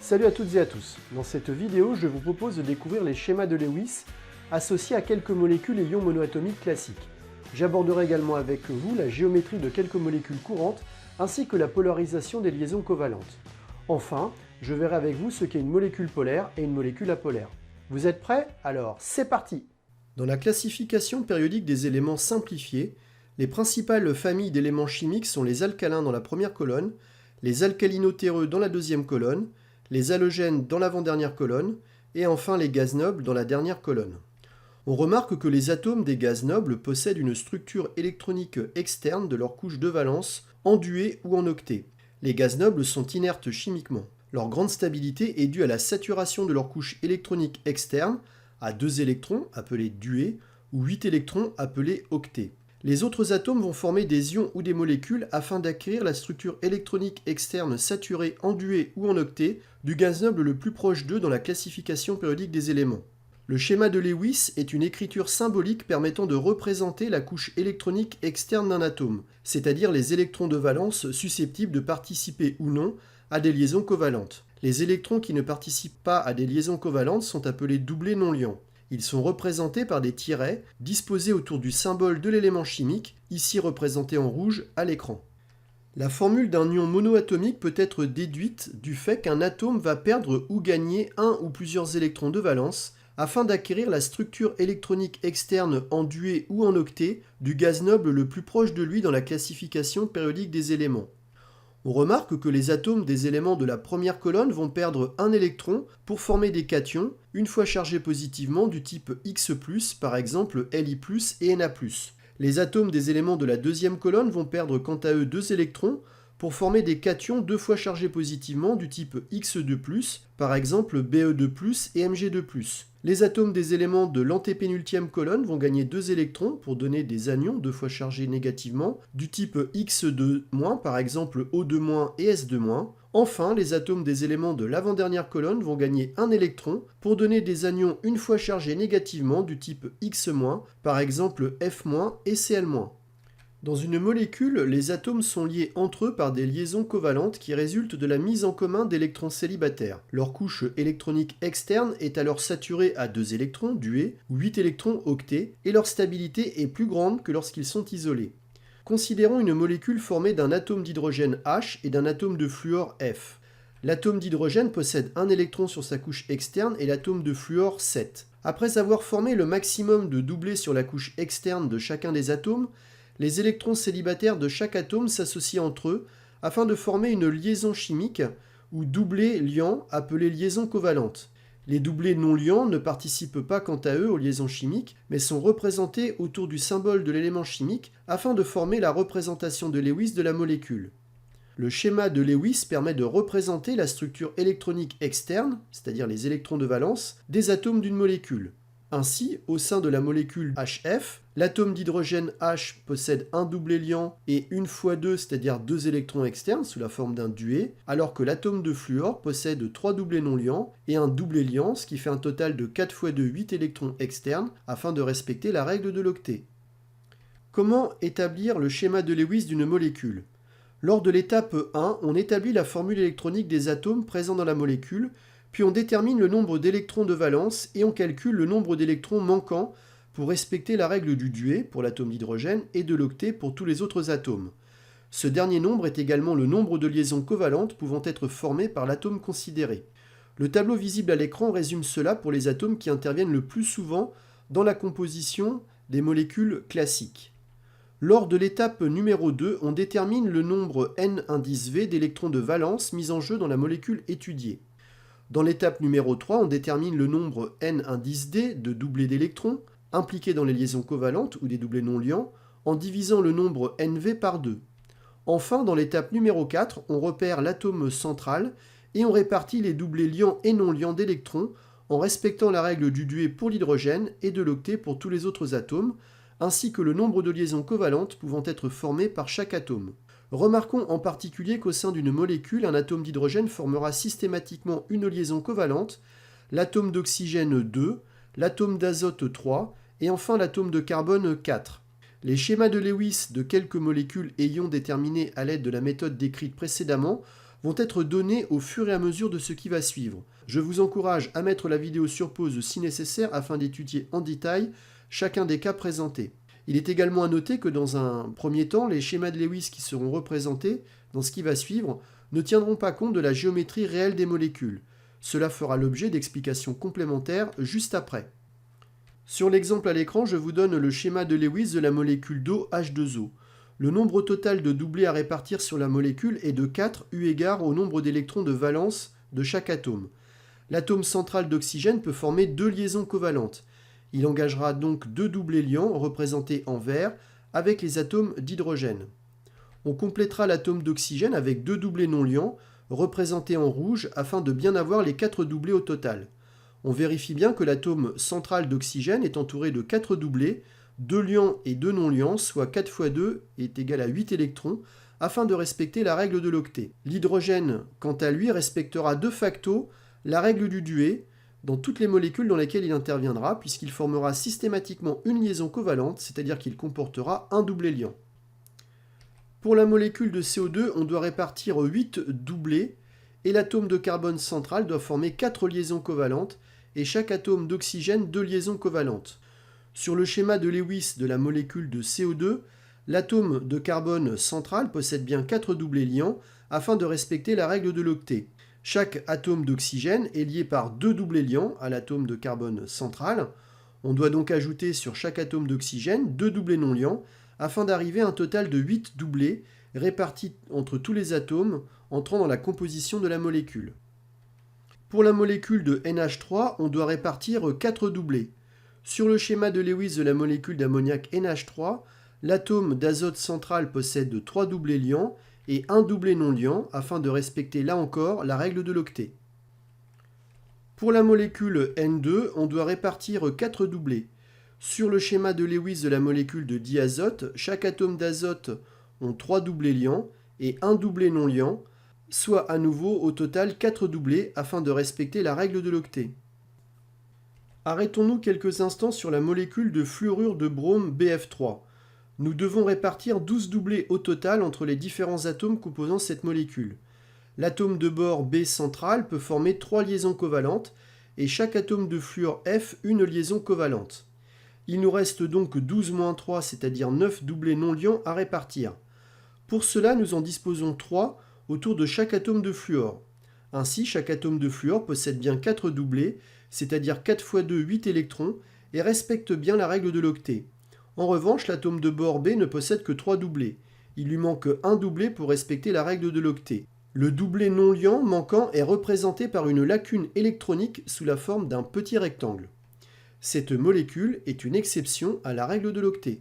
Salut à toutes et à tous. Dans cette vidéo, je vous propose de découvrir les schémas de Lewis associés à quelques molécules et ions monoatomiques classiques. J'aborderai également avec vous la géométrie de quelques molécules courantes ainsi que la polarisation des liaisons covalentes. Enfin, je verrai avec vous ce qu'est une molécule polaire et une molécule apolaire. Vous êtes prêts? Alors, c'est parti! Dans la classification périodique des éléments simplifiés, les principales familles d'éléments chimiques sont les alcalins dans la première colonne, les alcalino-terreux dans la deuxième colonne, les halogènes dans l'avant-dernière colonne, et enfin les gaz nobles dans la dernière colonne. On remarque que les atomes des gaz nobles possèdent une structure électronique externe de leur couche de valence, en duée ou en octet. Les gaz nobles sont inertes chimiquement. Leur grande stabilité est due à la saturation de leur couche électronique externe, à 2 électrons, appelés duées, ou 8 électrons, appelés octets. Les autres atomes vont former des ions ou des molécules afin d'acquérir la structure électronique externe saturée en duée ou en octet du gaz noble le plus proche d'eux dans la classification périodique des éléments. Le schéma de Lewis est une écriture symbolique permettant de représenter la couche électronique externe d'un atome, c'est-à-dire les électrons de valence susceptibles de participer ou non à des liaisons covalentes. Les électrons qui ne participent pas à des liaisons covalentes sont appelés doublés non liants. Ils sont représentés par des tirets disposés autour du symbole de l'élément chimique, ici représenté en rouge à l'écran. La formule d'un ion monoatomique peut être déduite du fait qu'un atome va perdre ou gagner un ou plusieurs électrons de valence afin d'acquérir la structure électronique externe en duée ou en octet du gaz noble le plus proche de lui dans la classification périodique des éléments. On remarque que les atomes des éléments de la première colonne vont perdre un électron pour former des cations, une fois chargés positivement du type X+, par exemple Li+, et Na+. Les atomes des éléments de la deuxième colonne vont perdre quant à eux 2 électrons pour former des cations 2 fois chargés positivement du type X2+, par exemple Be2+, et Mg2+. Les atomes des éléments de l'antépénultième colonne vont gagner 2 électrons pour donner des anions 2 fois chargés négativement du type X2-, par exemple O2- et S2-. Enfin, les atomes des éléments de l'avant-dernière colonne vont gagner 1 électron pour donner des anions une fois chargés négativement du type X-, par exemple F- et Cl-. Dans une molécule, les atomes sont liés entre eux par des liaisons covalentes qui résultent de la mise en commun d'électrons célibataires. Leur couche électronique externe est alors saturée à 2 électrons, duées, ou 8 électrons, octets, et leur stabilité est plus grande que lorsqu'ils sont isolés. Considérons une molécule formée d'un atome d'hydrogène H et d'un atome de fluor F. L'atome d'hydrogène possède un électron sur sa couche externe et l'atome de fluor 7. Après avoir formé le maximum de doublés sur la couche externe de chacun des atomes, les électrons célibataires de chaque atome s'associent entre eux afin de former une liaison chimique ou doublé liant appelée liaison covalente. Les doublés non liants ne participent pas quant à eux aux liaisons chimiques, mais sont représentés autour du symbole de l'élément chimique afin de former la représentation de Lewis de la molécule. Le schéma de Lewis permet de représenter la structure électronique externe, c'est-à-dire les électrons de valence, des atomes d'une molécule. Ainsi, au sein de la molécule HF, l'atome d'hydrogène H possède un doublé liant et 1 fois 2, c'est-à-dire 2 électrons externes sous la forme d'un dué, alors que l'atome de fluor possède 3 doublés non liants et un doublé liant, ce qui fait un total de 4 fois 2, 8 électrons externes, afin de respecter la règle de l'octet. Comment établir le schéma de Lewis d'une molécule? Lors de l'étape 1, on établit la formule électronique des atomes présents dans la molécule, puis on détermine le nombre d'électrons de valence et on calcule le nombre d'électrons manquants pour respecter la règle du dué pour l'atome d'hydrogène et de l'octet pour tous les autres atomes. Ce dernier nombre est également le nombre de liaisons covalentes pouvant être formées par l'atome considéré. Le tableau visible à l'écran résume cela pour les atomes qui interviennent le plus souvent dans la composition des molécules classiques. Lors de l'étape numéro 2, on détermine le nombre n indice V d'électrons de valence mis en jeu dans la molécule étudiée. Dans l'étape numéro 3, on détermine le nombre n indice D de doublés d'électrons impliqués dans les liaisons covalentes ou des doublés non liants en divisant le nombre NV par 2. Enfin, dans l'étape numéro 4, on repère l'atome central et on répartit les doublés liants et non liants d'électrons en respectant la règle du dué pour l'hydrogène et de l'octet pour tous les autres atomes, ainsi que le nombre de liaisons covalentes pouvant être formées par chaque atome. Remarquons en particulier qu'au sein d'une molécule, un atome d'hydrogène formera systématiquement une liaison covalente, l'atome d'oxygène 2, l'atome d'azote 3 et enfin l'atome de carbone 4. Les schémas de Lewis de quelques molécules et ions déterminés à l'aide de la méthode décrite précédemment vont être donnés au fur et à mesure de ce qui va suivre. Je vous encourage à mettre la vidéo sur pause si nécessaire afin d'étudier en détail chacun des cas présentés. Il est également à noter que dans un premier temps, les schémas de Lewis qui seront représentés dans ce qui va suivre ne tiendront pas compte de la géométrie réelle des molécules. Cela fera l'objet d'explications complémentaires juste après. Sur l'exemple à l'écran, je vous donne le schéma de Lewis de la molécule d'eau H2O. Le nombre total de doublés à répartir sur la molécule est de 4 eu égard au nombre d'électrons de valence de chaque atome. L'atome central d'oxygène peut former 2 liaisons covalentes. Il engagera donc 2 doublés liants représentés en vert avec les atomes d'hydrogène. On complétera l'atome d'oxygène avec 2 doublés non liants représentés en rouge afin de bien avoir les 4 doublés au total. On vérifie bien que l'atome central d'oxygène est entouré de 4 doublés, 2 liants et 2 non-liants, soit 4 fois 2 est égal à 8 électrons, afin de respecter la règle de l'octet. L'hydrogène, quant à lui, respectera de facto la règle du duet dans toutes les molécules dans lesquelles il interviendra, puisqu'il formera systématiquement une liaison covalente, c'est-à-dire qu'il comportera un doublé liant. Pour la molécule de CO2, on doit répartir 8 doublés, et l'atome de carbone central doit former 4 liaisons covalentes, et chaque atome d'oxygène 2 liaisons covalentes. Sur le schéma de Lewis de la molécule de CO2, l'atome de carbone central possède bien 4 doublés liants afin de respecter la règle de l'octet. Chaque atome d'oxygène est lié par 2 doublés liants à l'atome de carbone central. On doit donc ajouter sur chaque atome d'oxygène 2 doublés non liants afin d'arriver à un total de 8 doublés répartis entre tous les atomes entrant dans la composition de la molécule. Pour la molécule de NH3, on doit répartir 4 doublés. Sur le schéma de Lewis de la molécule d'ammoniac NH3, l'atome d'azote central possède 3 doublés liants et 1 doublé non liant afin de respecter là encore la règle de l'octet. Pour la molécule N2, on doit répartir 4 doublés. Sur le schéma de Lewis de la molécule de diazote, chaque atome d'azote ont 3 doublés liants et 1 doublé non liant, soit à nouveau au total 4 doublés afin de respecter la règle de l'octet. Arrêtons-nous quelques instants sur la molécule de fluorure de brome BF3. Nous devons répartir 12 doublés au total entre les différents atomes composant cette molécule. L'atome de bord B central peut former 3 liaisons covalentes et chaque atome de fluor F une liaison covalente. Il nous reste donc 12-3, c'est-à-dire 9 doublés non liants à répartir. Pour cela, nous en disposons 3 autour de chaque atome de fluor. Ainsi, chaque atome de fluor possède bien 4 doublés, c'est-à-dire 4 fois 2, 8 électrons, et respecte bien la règle de l'octet. En revanche, l'atome de bord B ne possède que 3 doublés. Il lui manque un doublé pour respecter la règle de l'octet. Le doublé non liant manquant est représenté par une lacune électronique sous la forme d'un petit rectangle. Cette molécule est une exception à la règle de l'octet.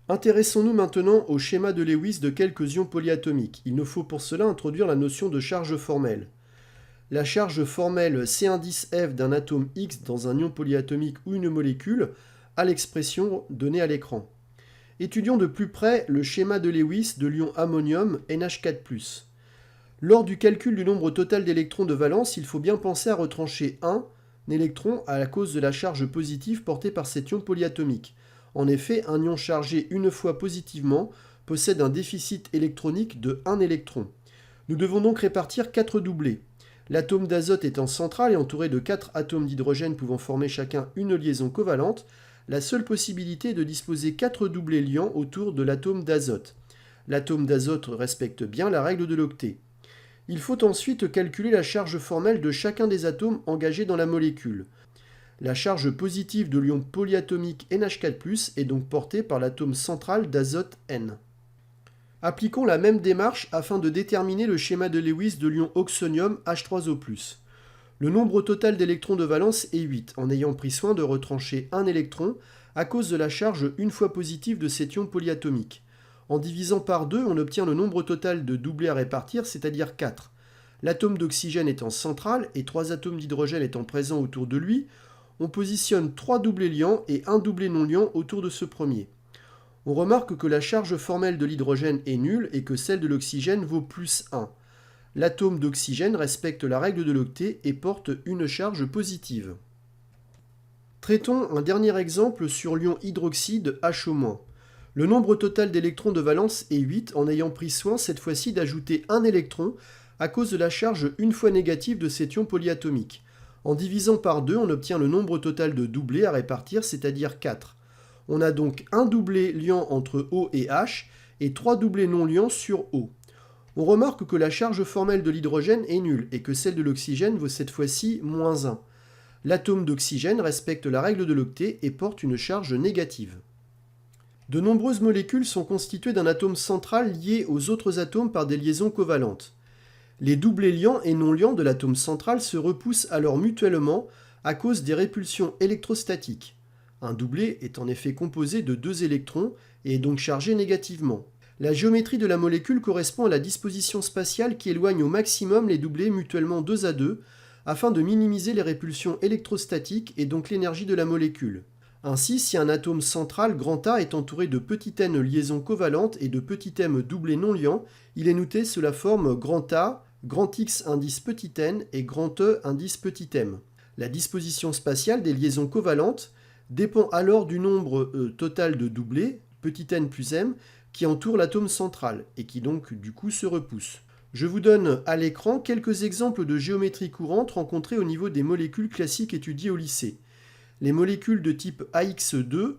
Intéressons-nous maintenant au schéma de Lewis de quelques ions polyatomiques. Il nous faut pour cela introduire la notion de charge formelle. La charge formelle C1,10F d'un atome X dans un ion polyatomique ou une molécule a l'expression donnée à l'écran. Étudions de plus près le schéma de Lewis de l'ion ammonium NH4+. Lors du calcul du nombre total d'électrons de valence, il faut bien penser à retrancher un électron à la cause de la charge positive portée par cet ion polyatomique. En effet, un ion chargé une fois positivement possède un déficit électronique de 1 électron. Nous devons donc répartir 4 doublés. L'atome d'azote étant central et entouré de 4 atomes d'hydrogène pouvant former chacun une liaison covalente, la seule possibilité est de disposer 4 doublés liants autour de l'atome d'azote. L'atome d'azote respecte bien la règle de l'octet. Il faut ensuite calculer la charge formelle de chacun des atomes engagés dans la molécule. La charge positive de l'ion polyatomique NH4+, est donc portée par l'atome central d'azote N. Appliquons la même démarche afin de déterminer le schéma de Lewis de l'ion oxonium H3O+. Le nombre total d'électrons de valence est 8, en ayant pris soin de retrancher un électron à cause de la charge une fois positive de cet ion polyatomique. En divisant par 2, on obtient le nombre total de doublés à répartir, c'est-à-dire 4. L'atome d'oxygène étant central et 3 atomes d'hydrogène étant présents autour de lui, on positionne 3 doublés liants et 1 doublé non liant autour de ce premier. On remarque que la charge formelle de l'hydrogène est nulle et que celle de l'oxygène vaut plus 1. L'atome d'oxygène respecte la règle de l'octet et porte une charge positive. Traitons un dernier exemple sur l'ion hydroxyde HO-. Le nombre total d'électrons de valence est 8 en ayant pris soin cette fois-ci d'ajouter un électron à cause de la charge une fois négative de cet ion polyatomique. En divisant par 2, on obtient le nombre total de doublés à répartir, c'est-à-dire 4. On a donc un doublé liant entre O et H et 3 doublés non liants sur O. On remarque que la charge formelle de l'hydrogène est nulle et que celle de l'oxygène vaut cette fois-ci moins 1. L'atome d'oxygène respecte la règle de l'octet et porte une charge négative. De nombreuses molécules sont constituées d'un atome central lié aux autres atomes par des liaisons covalentes. Les doublés liants et non liants de l'atome central se repoussent alors mutuellement à cause des répulsions électrostatiques. Un doublé est en effet composé de 2 électrons et est donc chargé négativement. La géométrie de la molécule correspond à la disposition spatiale qui éloigne au maximum les doublés mutuellement 2 à 2 afin de minimiser les répulsions électrostatiques et donc l'énergie de la molécule. Ainsi, si un atome central grand A est entouré de petites n liaisons covalentes et de petits m doublés non liants, il est noté sous la forme grand A, grand X indice petit n et grand E indice petit m. La disposition spatiale des liaisons covalentes dépend alors du nombre total de doublés, petit n plus m, qui entourent l'atome central et qui donc du coup se repoussent. Je vous donne à l'écran quelques exemples de géométrie courante rencontrées au niveau des molécules classiques étudiées au lycée. Les molécules de type AX2,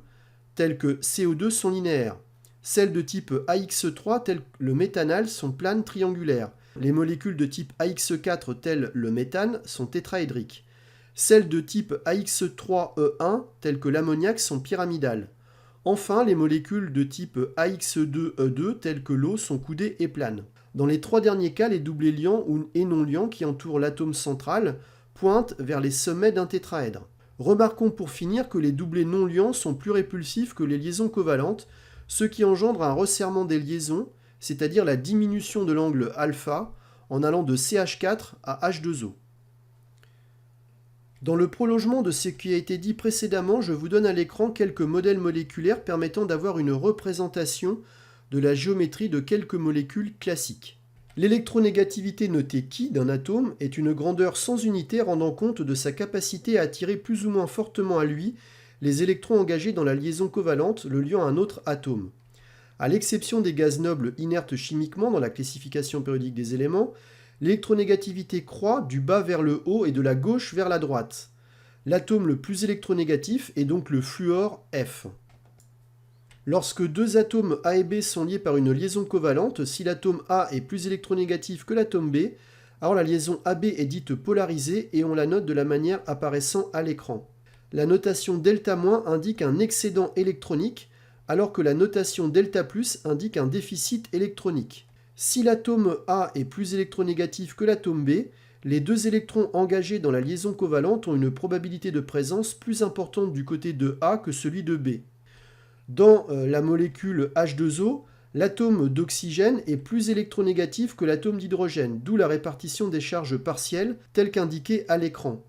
telles que CO2, sont linéaires. Celles de type AX3, telles que le méthanal, sont planes triangulaires. Les molécules de type AX4, telles le méthane, sont tétraédriques. Celles de type AX3E1, telles que l'ammoniac, sont pyramidales. Enfin, les molécules de type AX2E2, telles que l'eau, sont coudées et planes. Dans les 3 derniers cas, les doublés liants et non liants qui entourent l'atome central pointent vers les sommets d'un tétraèdre. Remarquons pour finir que les doublés non liants sont plus répulsifs que les liaisons covalentes, ce qui engendre un resserrement des liaisons, c'est-à-dire la diminution de l'angle alpha, en allant de CH4 à H2O. Dans le prolongement de ce qui a été dit précédemment, je vous donne à l'écran quelques modèles moléculaires permettant d'avoir une représentation de la géométrie de quelques molécules classiques. L'électronégativité notée Ki d'un atome est une grandeur sans unité rendant compte de sa capacité à attirer plus ou moins fortement à lui les électrons engagés dans la liaison covalente le liant à un autre atome. À l'exception des gaz nobles inertes chimiquement dans la classification périodique des éléments, l'électronégativité croît du bas vers le haut et de la gauche vers la droite. L'atome le plus électronégatif est donc le fluor F. Lorsque 2 atomes A et B sont liés par une liaison covalente, si l'atome A est plus électronégatif que l'atome B, alors la liaison AB est dite polarisée et on la note de la manière apparaissant à l'écran. La notation delta- indique un excédent électronique, alors que la notation delta+ indique un déficit électronique. Si l'atome A est plus électronégatif que l'atome B, les 2 électrons engagés dans la liaison covalente ont une probabilité de présence plus importante du côté de A que celui de B. Dans la molécule H2O, l'atome d'oxygène est plus électronégatif que l'atome d'hydrogène, d'où la répartition des charges partielles telle qu'indiquée à l'écran.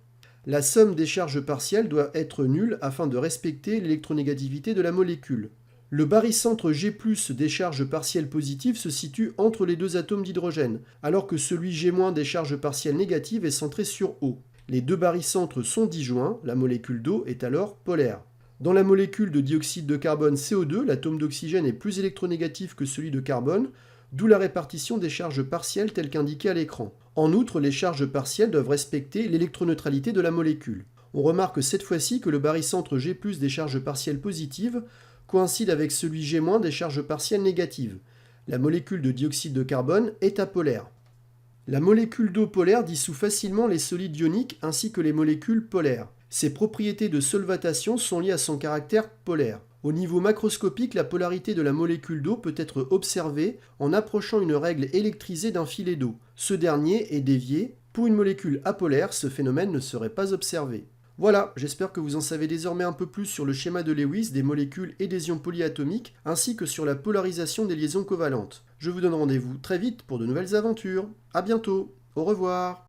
La somme des charges partielles doit être nulle afin de respecter l'électronégativité de la molécule. Le barycentre G+ des charges partielles positives se situe entre les 2 atomes d'hydrogène, alors que celui G- des charges partielles négatives est centré sur O. Les 2 barycentres sont disjoints, la molécule d'eau est alors polaire. Dans la molécule de dioxyde de carbone CO2, l'atome d'oxygène est plus électronégatif que celui de carbone, d'où la répartition des charges partielles telle qu'indiquée à l'écran. En outre, les charges partielles doivent respecter l'électroneutralité de la molécule. On remarque cette fois-ci que le barycentre G+ des charges partielles positives coïncide avec celui G- des charges partielles négatives. La molécule de dioxyde de carbone est apolaire. La molécule d'eau polaire dissout facilement les solides ioniques ainsi que les molécules polaires. Ses propriétés de solvatation sont liées à son caractère polaire. Au niveau macroscopique, la polarité de la molécule d'eau peut être observée en approchant une règle électrisée d'un filet d'eau. Ce dernier est dévié. Pour une molécule apolaire, ce phénomène ne serait pas observé. Voilà, j'espère que vous en savez désormais un peu plus sur le schéma de Lewis des molécules et des ions polyatomiques, ainsi que sur la polarisation des liaisons covalentes. Je vous donne rendez-vous très vite pour de nouvelles aventures. À bientôt, au revoir.